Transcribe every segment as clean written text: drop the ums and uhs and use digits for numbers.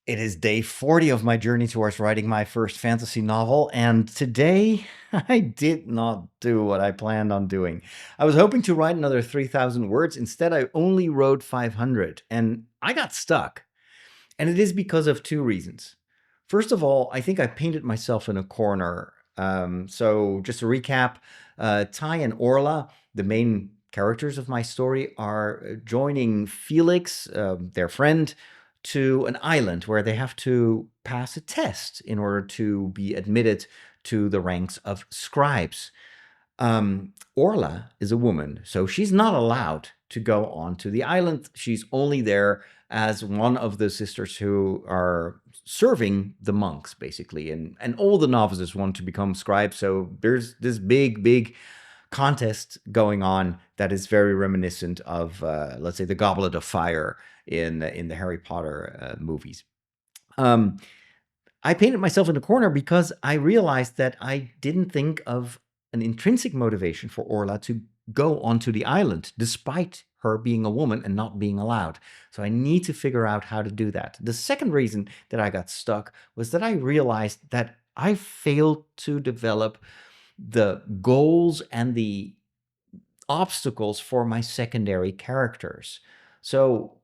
It is day 40 of my journey towards writing my first fantasy novel, and today I did not do what I planned on doing. I was hoping to write another 3,000 words. Instead, I only wrote 500, and I got stuck. And it is because of two reasons. First of all, I think I painted myself in a corner. So, just to recap, Tighe and Orla, the main characters of my story, are joining Felix, their friend, to an island where they have to pass a test in order to be admitted to the ranks of scribes. Orla is a woman, so she's not allowed to go onto the island. She's only there as one of the sisters who are serving the monks, basically. And all the novices want to become scribes, so there's this big contest going on that is very reminiscent of, let's say, the Goblet of Fire in the Harry Potter movies. I painted myself in a corner because I realized that I didn't think of an intrinsic motivation for Orla to go onto the island, despite her being a woman and not being allowed. So I need to figure out how to do that. The second reason that I got stuck was that I realized that I failed to develop the goals and the obstacles for my secondary characters. So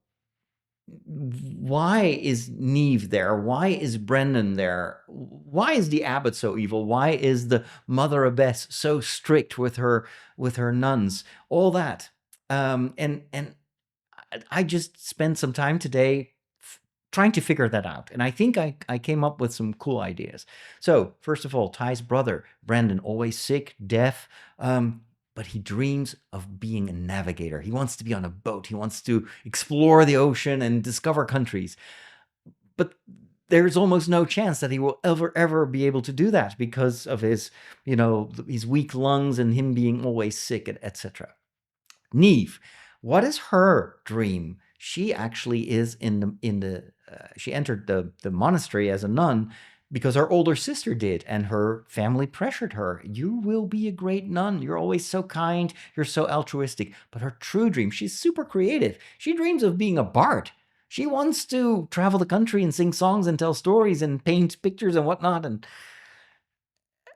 why is Neve there? Why is Brendan there? Why is the abbot so evil? Why is the mother abbess so strict with her nuns? All that, and I just spent some time today trying to figure that out, and I think I came up with some cool ideas. So first of all, Ty's brother Brendan, always sick, deaf. But he dreams of being a navigator. He wants to be on a boat. He wants to explore the ocean and discover countries. But there's almost no chance that he will ever be able to do that because of his, his weak lungs and him being always sick, etc. Neve, what is her dream? She actually is she entered the monastery as a nun because her older sister did, and her family pressured her. You will be a great nun. You're always so kind. You're so altruistic. But her true dream, she's super creative. She dreams of being a bard. She wants to travel the country and sing songs and tell stories and paint pictures and whatnot.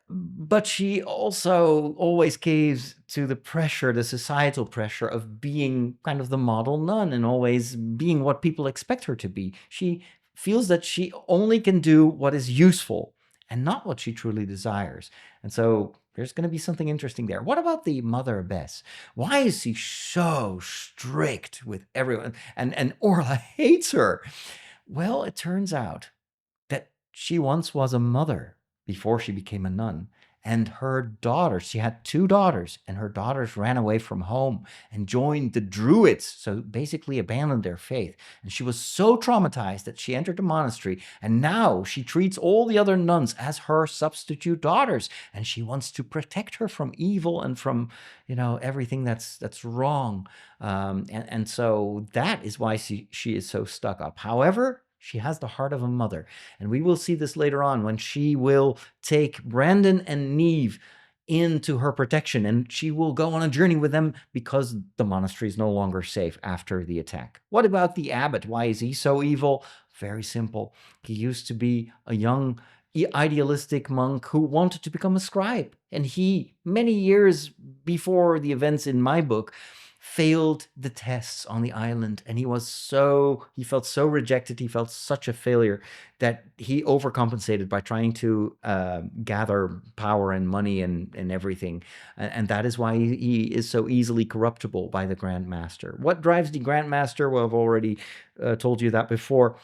But she also always caves to the pressure, the societal pressure of being kind of the model nun and always being what people expect her to be. She feels that she only can do what is useful and not what she truly desires. And so there's going to be something interesting there. What about the mother abbess? Why is she so strict with everyone? And Orla hates her. Well, it turns out that she once was a mother before she became a nun. And her daughters, she had two daughters, and her daughters ran away from home and joined the Druids, so basically abandoned their faith. And she was so traumatized that she entered the monastery, and now she treats all the other nuns as her substitute daughters, and she wants to protect her from evil and from, everything that's wrong. And so that is why she is so stuck up. However, she has the heart of a mother. And we will see this later on when she will take Brandon and Neve into her protection, and she will go on a journey with them because the monastery is no longer safe after the attack. What about the abbot? Why is he so evil? Very simple. He used to be a young, idealistic monk who wanted to become a scribe. And he, many years before the events in my book, failed the tests on the island, and he felt so rejected, he felt such a failure that he overcompensated by trying to gather power and money and everything, and that is why he is so easily corruptible by the Grand Master. What drives the Grand Master? Well, I've already told you that before.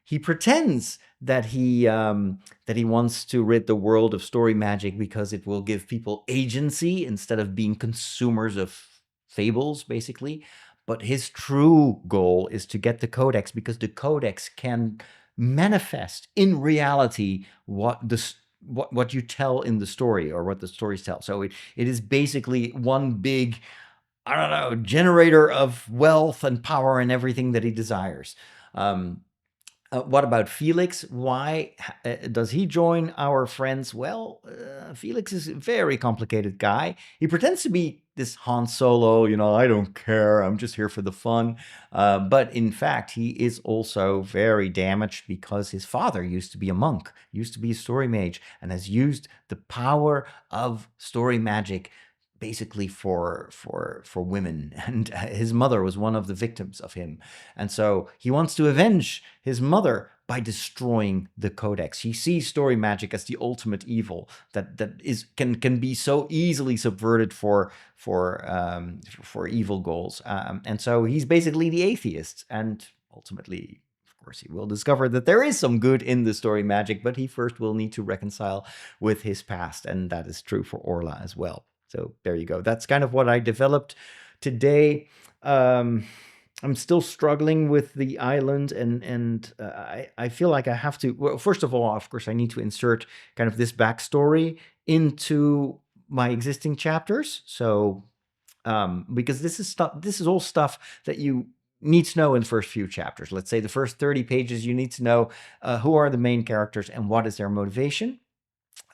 He pretends that he wants to rid the world of story magic because it will give people agency instead of being consumers of fables, basically. But his true goal is to get the codex, because the codex can manifest in reality what you tell in the story, or what the stories tell. So it is basically one big, I don't know, generator of wealth and power and everything that he desires. What about Felix? Why does he join our friends? Well, Felix is a very complicated guy. He pretends to be this Han Solo, I don't care, I'm just here for the fun. But in fact, he is also very damaged because his father used to be a monk, used to be a story mage, and has used the power of story magic basically for women, and his mother was one of the victims of him, and so he wants to avenge his mother by destroying the codex. He sees story magic as the ultimate evil that is can be so easily subverted for evil goals, and so he's basically the atheist, and ultimately, of course, he will discover that there is some good in the story magic, but he first will need to reconcile with his past, and that is true for Orla as well. So there you go. That's kind of what I developed today. I'm still struggling with the island, and I feel like I have to. Well, first of all, of course, I need to insert kind of this backstory into my existing chapters. So because this is all stuff that you need to know in the first few chapters. Let's say the first 30 pages, you need to know who are the main characters and what is their motivation.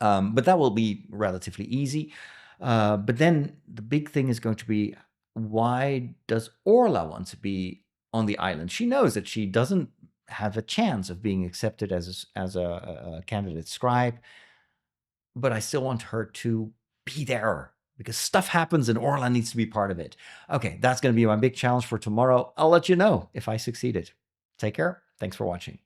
But that will be relatively easy. But then the big thing is going to be, why does Orla want to be on the island? She knows that she doesn't have a chance of being accepted as a candidate scribe, but I still want her to be there because stuff happens and Orla needs to be part of it. Okay, that's going to be my big challenge for tomorrow. I'll let you know if I succeeded. Take care. Thanks for watching.